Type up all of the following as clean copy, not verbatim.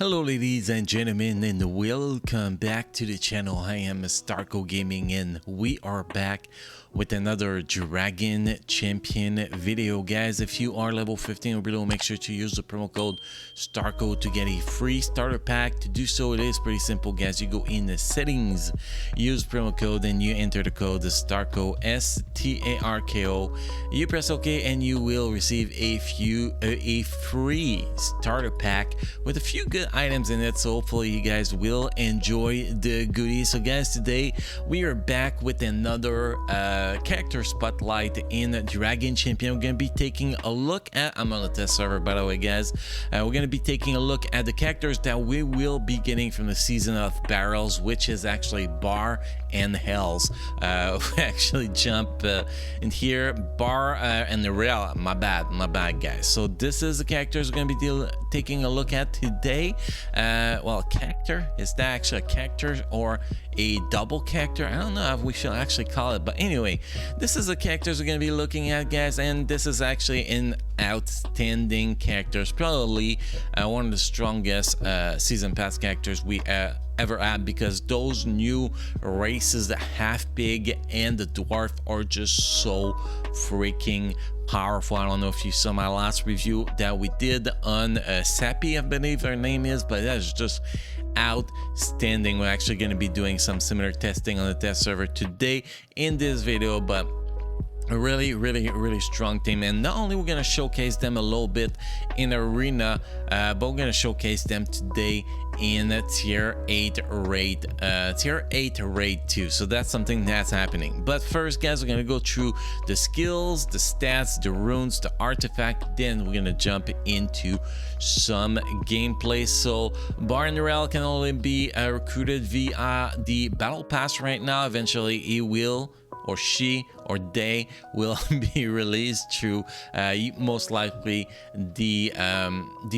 Hello ladies and gentlemen, and welcome back to the channel. I am Starko Gaming and we are back with another Dragon Champion video. Guys, if you are level 15 or below, make sure to use the promo code Starko to get a free starter pack. To do so, it is pretty simple, guys. You go in the settings, use promo code, and you enter the code Starko, S-T-A-R-K-O. You press OK and you will receive a free starter pack with a few good items in it, so hopefully you guys will enjoy the goodies. So guys, today we are back with another character spotlight in Dragon Champion. We're going to be taking a look at, I'm on the test server by the way, guys. We're going to be taking a look at the characters that we will be getting from the season of barrels, which is actually Bar and Hells. We actually jump in here, Bar and the Rail. My bad guys. So this is the characters we're going to be taking a look at today. Well, character, is that actually a character or a double character? I don't know if we should actually call it, but anyway, this is the characters we're going to be looking at, guys, and this is actually an outstanding characters, probably one of the strongest season pass characters we ever had, because those new races, the half pig and the dwarf, are just so freaking powerful. I don't know if you saw my last review that we did on Sappy, I believe her name is, but that's just outstanding. We're actually going to be doing some similar testing on the test server today in this video, but a really strong team. And not only we're going to showcase them a little bit in arena, but we're going to showcase them today in tier 8 raid, tier 8 raid 2. So that's something that's happening. But first, guys, we're going to go through the skills, the stats, the runes, the artifact, then we're going to jump into some gameplay. So Bar and Rail can only be recruited via the battle pass right now. Eventually he will, or she or they will be released through most likely the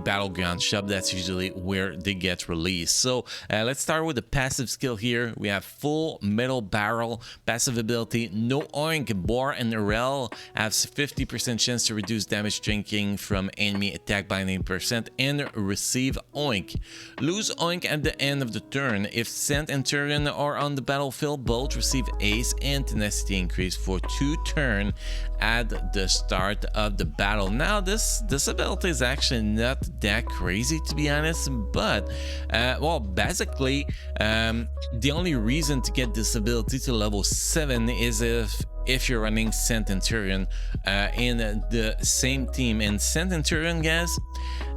battleground shop. That's usually where they get released. So let's start with the passive skill here. We have full metal barrel. Passive ability: no oink. Bar and Rel have 50% chance to reduce damage taken from enemy attack by 9% and receive oink. Lose oink at the end of the turn. If Scent and Turian are on the battlefield, both receive ace and tenacity increase for 2 turns at the start of the battle. Now this ability is actually not that crazy, to be honest, but well, basically the only reason to get this ability to level 7 is if you're running Centurion in the same team. And Centurion, guys,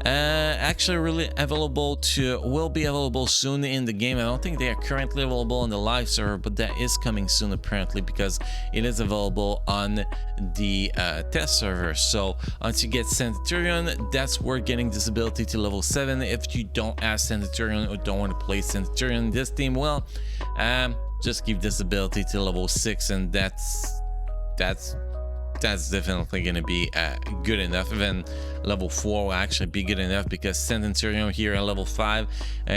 actually really will be available soon in the game. I don't think they are currently available on the live server, but that is coming soon apparently, because it is available on the test server. So once you get Centurion, that's where getting this ability to level 7. If you don't have Centurion or don't want to play Centurion in this team, well, just give this ability to level 6, and that's definitely going to be good enough. Even level 4 will actually be good enough, because Centurion here at level 5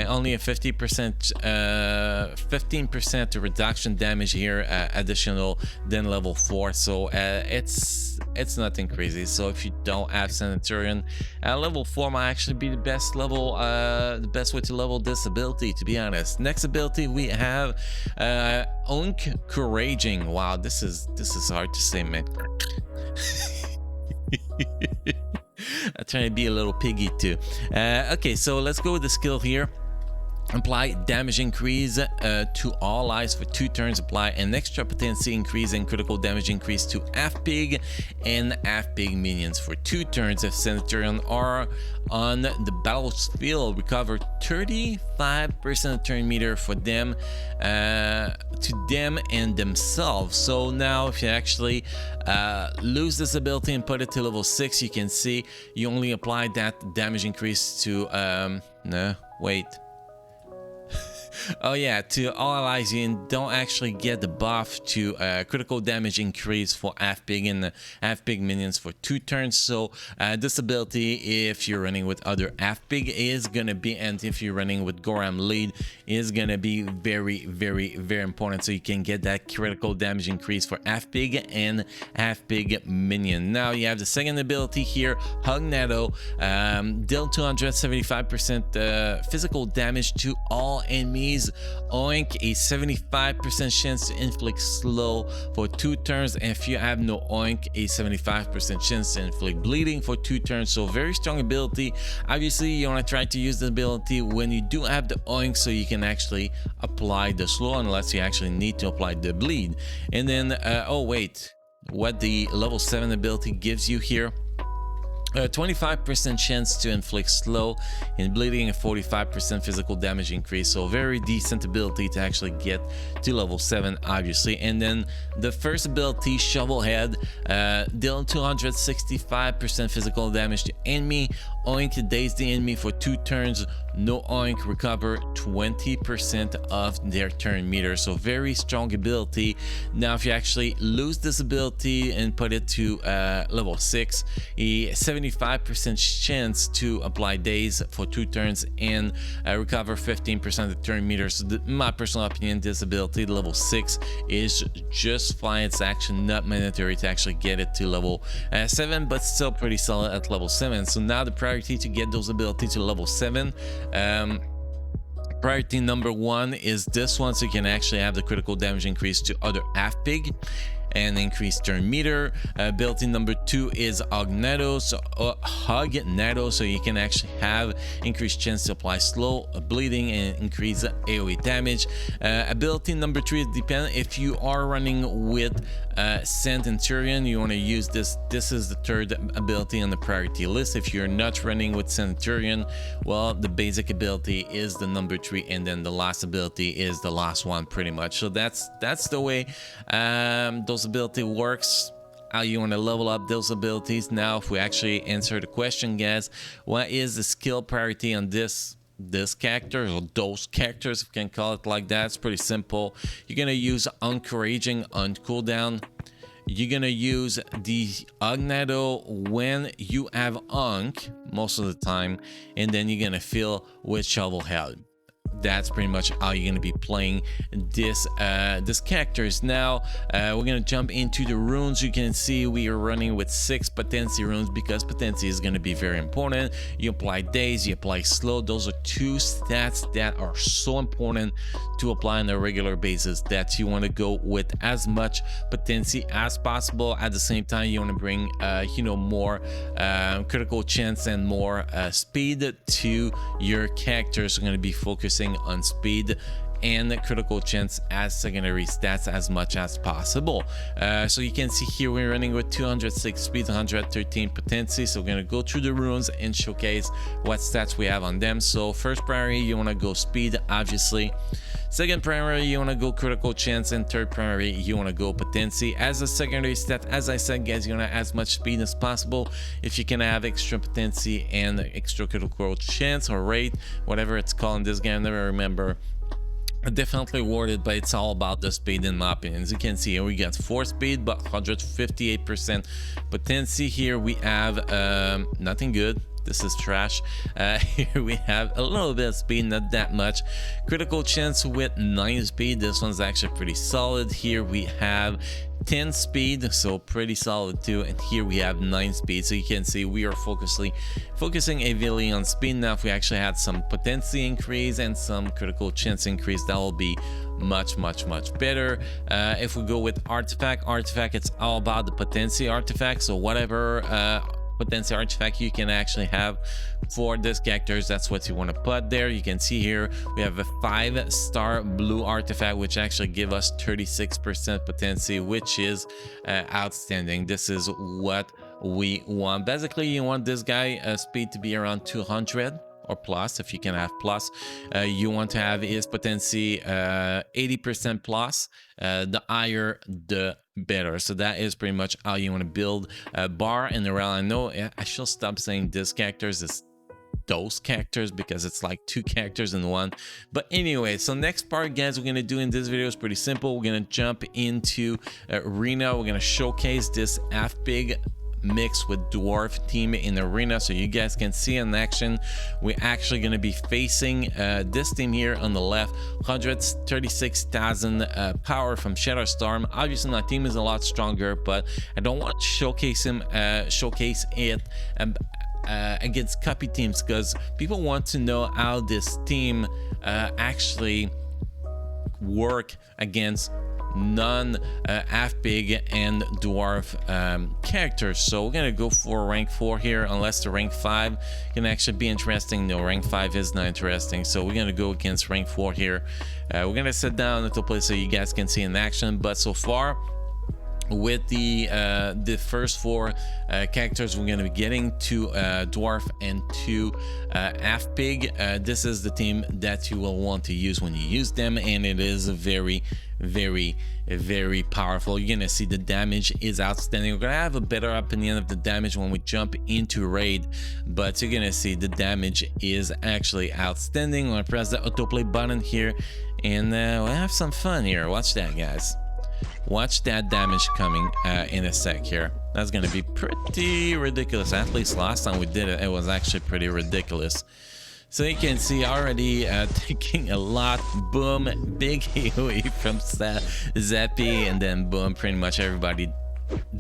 only a 15% reduction damage here additional than level 4. So it's nothing crazy. So if you don't have Centurion, level 4 might actually be the best level, the best way to level this ability, to be honest. Next ability we have Unk Couraging. Wow, this is hard to say, man. I'm trying to be a little piggy too. Okay, so let's go with the skill here. Apply damage increase to all eyes for 2 turns. Apply an extra potency increase and critical damage increase to half pig and half pig minions for 2 turns. If Centurion are on the battlefield, recover 35% turn meter for them, to them and themselves. So now if you actually lose this ability and put it to level 6, you can see you only apply that damage increase to no, wait. Oh yeah, to all allies, you don't actually get the buff to critical damage increase for half-big and half-big minions for 2 turns. So this ability, if you're running with other half-big, is gonna be, and if you're running with Goram lead, is gonna be very, very, very important. So you can get that critical damage increase for half-big and half-big minion. Now you have the second ability here, Hug Nado, deal 275% physical damage to all enemies. Oink, a 75% chance to inflict slow for 2 turns. And if you have no Oink, a 75% chance to inflict bleeding for 2 turns. So very strong ability. Obviously, you want to try to use the ability when you do have the Oink, so you can actually apply the slow, unless you actually need to apply the bleed. And then, oh wait, what the level 7 ability gives you here, 25% chance to inflict slow and bleeding, and 45% physical damage increase. So very decent ability to actually get to level 7, obviously. And then the first ability, Shovel Head, deal 265% physical damage to enemy. Oink, daze the enemy for 2 turns. No Oink, recover 20% of their turn meter. So very strong ability. Now if you actually lose this ability and put it to level 6, a 75% chance to apply daze for 2 turns and recover 15% of the turn meter. So in my personal opinion, this ability level 6 is just fine. It's actually not mandatory to actually get it to level 7, but still pretty solid at level 7. So now the priority to get those abilities to level 7, priority number 1 is this one, so you can actually have the critical damage increase to other half-big and increase turn meter. Ability number 2 is Hug Nado, so you can actually have increased chance to apply slow, bleeding, and increase AoE damage. Ability number 3 is depend if you are running with Centurion, you want to use this. This is the third ability on the priority list. If you're not running with Centurion, well, the basic ability is the number 3, and then the last ability is the last one, pretty much. So that's the way those ability works, how you want to level up those abilities. Now if we actually answer the question, guys, what is the skill priority on this character, or those characters, if you can call it like that? It's pretty simple. You're gonna use Encouraging on cooldown. You're gonna use the Hug Nado when you have Unk most of the time, and then you're gonna fill with Shovel Head. That's pretty much how you're going to be playing this characters. Now we're going to jump into the runes. You can see we are running with 6 potency runes, because potency is going to be very important. You apply daze, you apply slow. Those are 2 stats that are so important to apply on a regular basis, that you want to go with as much potency as possible. At the same time, you want to bring more critical chance and more speed to your characters. So we're going to be focusing on speed and critical chance as secondary stats as much as possible. So you can see here we're running with 206 speed, 113 potency. So we're going to go through the runes and showcase what stats we have on them. So first priority, you want to go speed, obviously. Second primary, you want to go critical chance, and third primary, you want to go potency. As a secondary stat, as I said, guys, you want to have as much speed as possible. If you can have extra potency and extra critical chance or rate, whatever it's called in this game, I never remember, definitely awarded, but it's all about the speed in my opinion. As you can see here, we got 4 speed but 158% potency. Here we have nothing good. This is trash. Here we have a little bit of speed, not that much. Critical chance with 9 speed. This one's actually pretty solid. Here we have 10 speed, so pretty solid too. And here we have 9 speed. So you can see we are focusing heavily on speed. Now if we actually had some potency increase and some critical chance increase, that will be much better. If we go with artifact, it's all about the potency artifact. So whatever potency artifact you can actually have for this characters, that's what you want to put there. You can see here we have a 5-star blue artifact, which actually give us 36% potency, which is outstanding. This is what we want. Basically, you want this guy speed to be around 200 or plus. If you can have plus, you want to have his potency 80% plus. The higher the better. So that is pretty much how you want to build a bar in the realm. I know I should stop saying this characters, those characters because it's like 2 characters in one. But anyway, so next part, guys, we're gonna do in this video is pretty simple. We're gonna jump into arena. We're gonna showcase this half big mix with dwarf team in arena so you guys can see in action. We're actually going to be facing this team here on the left, 136,000 power from Shadow Storm. Obviously my team is a lot stronger, but I don't want to showcase it against copy teams, because people want to know how this team actually work against non half big and dwarf characters. So we're gonna go for rank 4 here, unless the rank 5 can actually be interesting. No, rank 5 is not interesting, so we're gonna go against rank 4 here. We're gonna sit down at the place so you guys can see in action. But so far with the first 4 characters, we're going to be getting to dwarf and to half big. This is the team that you will want to use when you use them, and it is very powerful. You're gonna see the damage is outstanding. We're gonna have a better opinion of the damage when we jump into raid, but you're gonna see the damage is actually outstanding. I'm gonna press the autoplay button here, and we'll have some fun here. Watch that, guys. Watch that damage coming in a sec here. That's gonna be pretty ridiculous. At least last time we did it, it was actually pretty ridiculous. So you can see already taking a lot. Boom, big AoE from Zappy, and then boom, pretty much everybody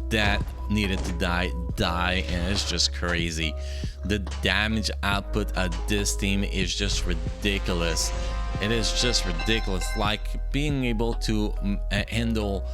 that needed to die, and it's just crazy. The damage output of this team is just ridiculous. It is just ridiculous. Like being able to handle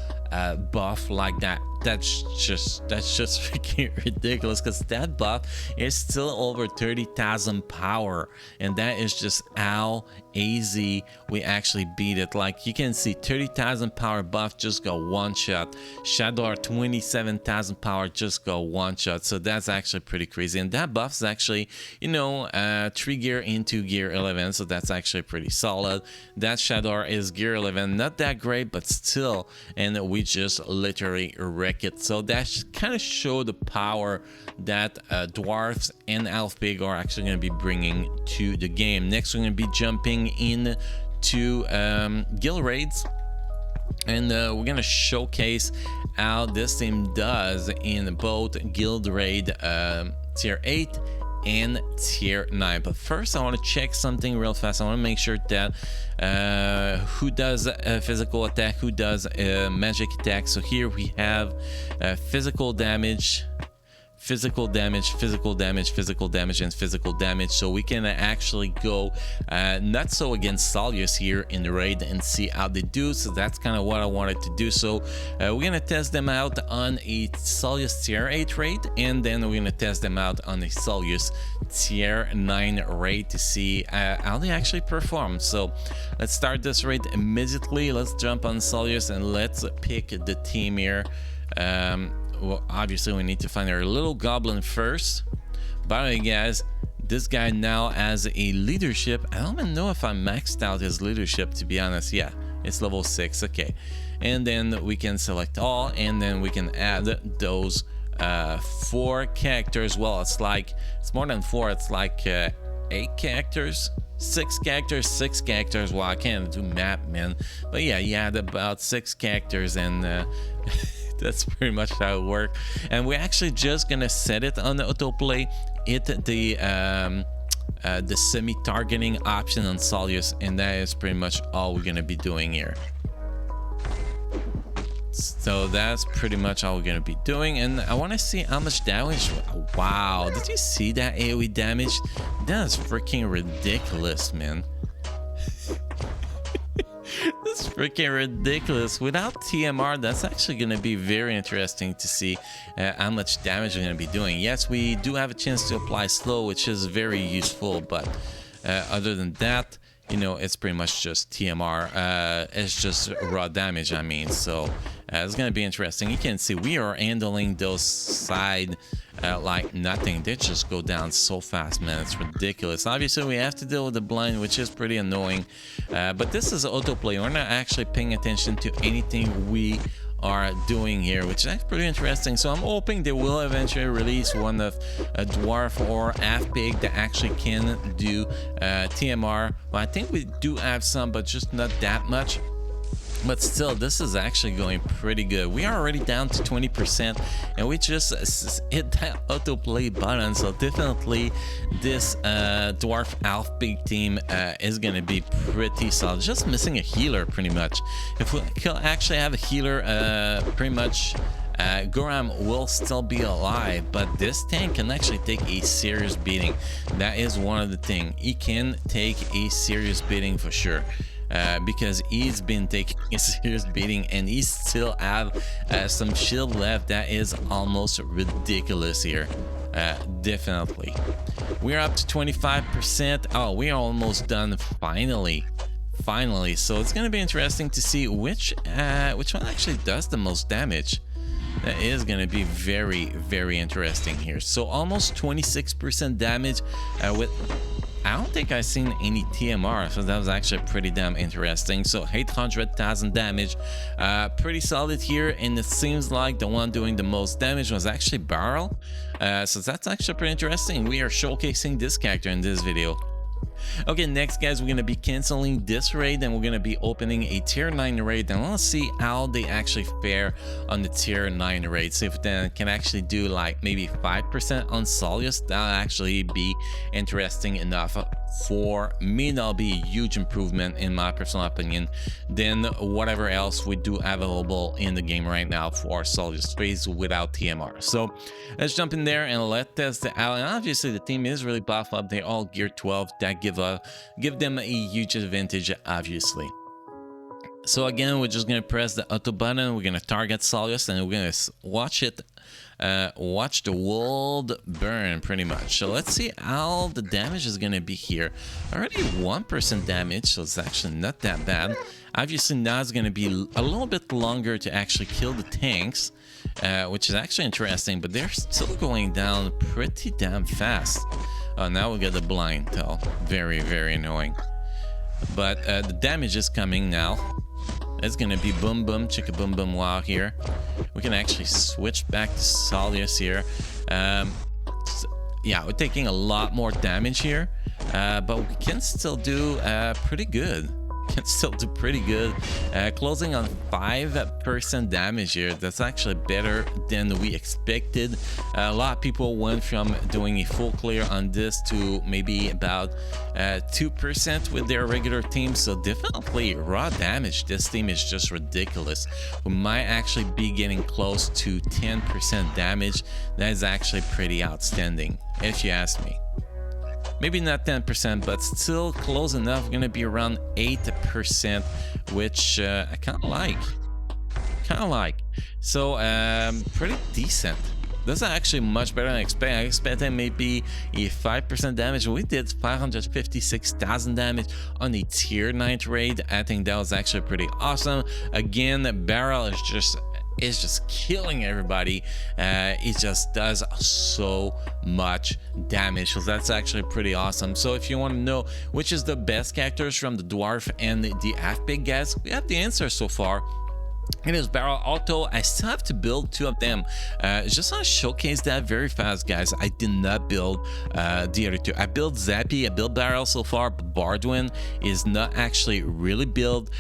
buff like that, that's just freaking ridiculous, because that buff is still over 30,000 power, and that is just how easy we actually beat it. Like you can see 30,000 power buff just go one shot. Shadow 27,000 power just go one shot. So that's actually pretty crazy, and that buff is actually, you know, 3 gear into gear 11, so that's actually pretty solid. That Shadow is gear 11, not that great, but still, and we just literally wreck it. So that kind of show the power that dwarfs and half big are actually going to be bringing to the game. Next, we're going to be jumping in to guild raids, and we're going to showcase how this team does in both guild raid tier 8 and tier 9. But first I want to check something real fast. I want to make sure that who does physical attack, who does magic attack. So here we have physical damage, physical damage, physical damage, physical damage, and physical damage. So we can actually go not so against Solius here in the raid and see how they do. So that's kind of what I wanted to do. So we're gonna test them out on a Solius tier 8 raid, and then we're gonna test them out on a Solius tier 9 raid to see how they actually perform. So let's start this raid immediately. Let's jump on Solius and let's pick the team here. Well, obviously we need to find our little goblin first. By the way, guys, this guy now has a leadership. I don't even know if I maxed out his leadership, to be honest. Yeah, it's level 6. Okay, and then we can select all, and then we can add those 4 characters. Well, it's more than 4. It's like 8 characters, 6 characters, 6 characters. Well, I can't do map, man, but yeah, you had about 6 characters, and that's pretty much how it works. And we're actually just gonna set it on the autoplay, hit the semi-targeting option on Solius, and that is pretty much all we're gonna be doing here. So that's pretty much all we're gonna be doing, and I want to see how much damage. Wow, did you see that AoE damage? That is freaking ridiculous, man. That's freaking ridiculous. Without TMR, that's actually going to be very interesting to see how much damage we're going to be doing. Yes, we do have a chance to apply slow, which is very useful, but other than that, you know, it's pretty much just TMR. It's just raw damage, I mean. So it's going to be interesting. You can see we are handling those side like nothing. They just go down so fast, man. It's ridiculous. Obviously, we have to deal with the blind, which is pretty annoying. But this is autoplay. We're not actually paying attention to anything we are doing here, which is actually pretty interesting. So I'm hoping they will eventually release one of a dwarf or half pig that actually can do TMR. Well, I think we do have some, but just not that much. But still, this is actually going pretty good. We are already down to 20%, and we just hit that autoplay button. So definitely this dwarf half pig team is going to be pretty solid. Just missing a healer pretty much. If we can actually have a healer, pretty much Goram will still be alive, but this tank can actually take a serious beating. That is one of the things. He can take a serious beating for sure. Because he's been taking a serious beating, and he still have some shield left that is almost ridiculous here. Definitely. We're up to 25%. Oh, we are almost done finally. So it's gonna be interesting to see which one actually does the most damage. That is going to be very, very interesting here. So almost 26% damage with... I don't think I've seen any TMR, so that was actually pretty damn interesting. So 800,000 damage, pretty solid here, and it seems like the one doing the most damage was actually Barrel. So that's actually pretty interesting. We are showcasing this character in this video. Okay, next guys, we're gonna be canceling this raid and we're gonna be opening a tier 9 raid, and let's see how they actually fare on the tier 9 raid. See if they can actually do like maybe 5% on Solius. That'll actually be interesting enough for me. That'll be a huge improvement in my personal opinion than whatever else we do available in the game right now for Solius phase without TMR. So let's jump in there and let's test it out. And obviously the team is really buff up. They all gear 12. That give them a huge advantage, obviously. So again, we're just gonna press the auto button. We're gonna target Solius and we're gonna watch it, watch the world burn pretty much. So let's see how the damage is gonna be here. Already 1% damage, so it's actually not that bad. Obviously now it's gonna be a little bit longer to actually kill the tanks, which is actually interesting, but they're still going down pretty damn fast. Now we get the blind tail. Very, very annoying. But the damage is coming now. It's gonna be boom boom chicka boom boom wow here. We can actually switch back to Solius here. Yeah, we're taking a lot more damage here, but we can still do pretty good. Can still do pretty good, closing on 5% damage here. That's actually better than we expected. A lot of people went from doing a full clear on this to maybe about 2% with their regular team. So definitely raw damage, this team is just ridiculous. We might actually be getting close to 10% damage. That is actually pretty outstanding if you ask me. Maybe not 10%, but still close enough. Gonna be around 8%, which I kind of like. So pretty decent. That's actually much better than I expected. I expected maybe a 5% damage. We did 556,000 damage on a tier 9 raid. I think that was actually pretty awesome. Again, Barrel is just killing everybody. It just does so much damage, so that's actually pretty awesome. So if you want to know which is the best characters from the dwarf and the half pig guys, we have the answer so far. It is Barrel Auto. I still have to build 2 of them. Just want to showcase that very fast, guys. I did not build the other 2. I built Zappy, I built Barrel so far, but Bardwin is not actually really built.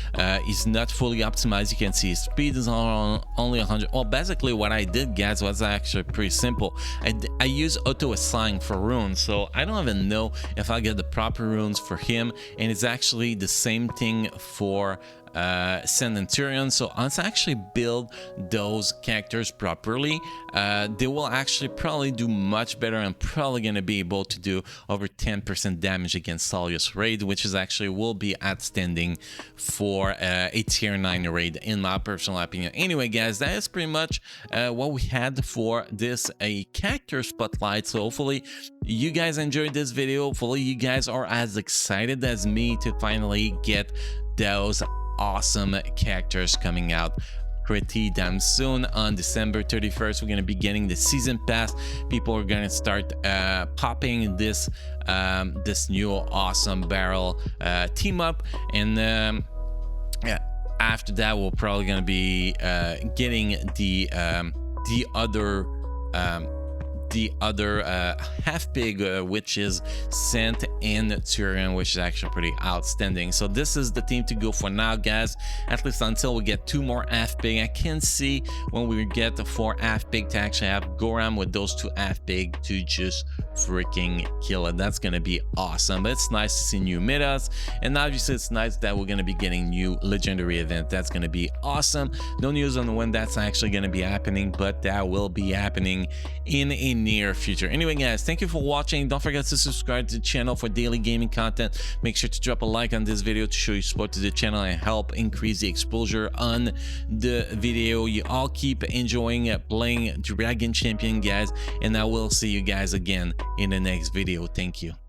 He's not fully optimized. You can see his speed is only 100. Well, basically what I did, guys, was actually pretty simple. I use auto assign for runes, so I don't even know if I get the proper runes for him, and it's actually the same thing for Centurion. So let's actually build those characters properly. They will actually probably do much better and probably going to be able to do over 10% damage against Solius raid, which is actually will be outstanding for a tier 9 raid in my personal opinion. Anyway, guys, that is pretty much what we had for this character spotlight. So hopefully you guys enjoyed this video. Hopefully you guys are as excited as me to finally get those awesome characters coming out pretty damn soon. On December 31st, we're going to be getting the season pass. People are going to start popping this this new awesome Barrel team up, and yeah, after that, we're probably gonna be getting the other half pig, which is Sant and Tyrion, which is actually pretty outstanding. So this is the team to go for now, guys, at least until we get 2 more half pig. I can see when we get the 4 half pig to actually have Goram with those 2 half pig to just freaking kill it. That's gonna be awesome. But it's nice to see new metas, and obviously it's nice that we're gonna be getting new legendary event. That's gonna be awesome. No news on when that's actually gonna be happening, but that will be happening in a near future. Anyway, guys, thank you for watching. Don't forget to subscribe to the channel for daily gaming content. Make sure to drop a like on this video to show your support to the channel and help increase the exposure on the video. You all keep enjoying playing Dragon Champion, guys, and I will see you guys again in the next video. Thank you.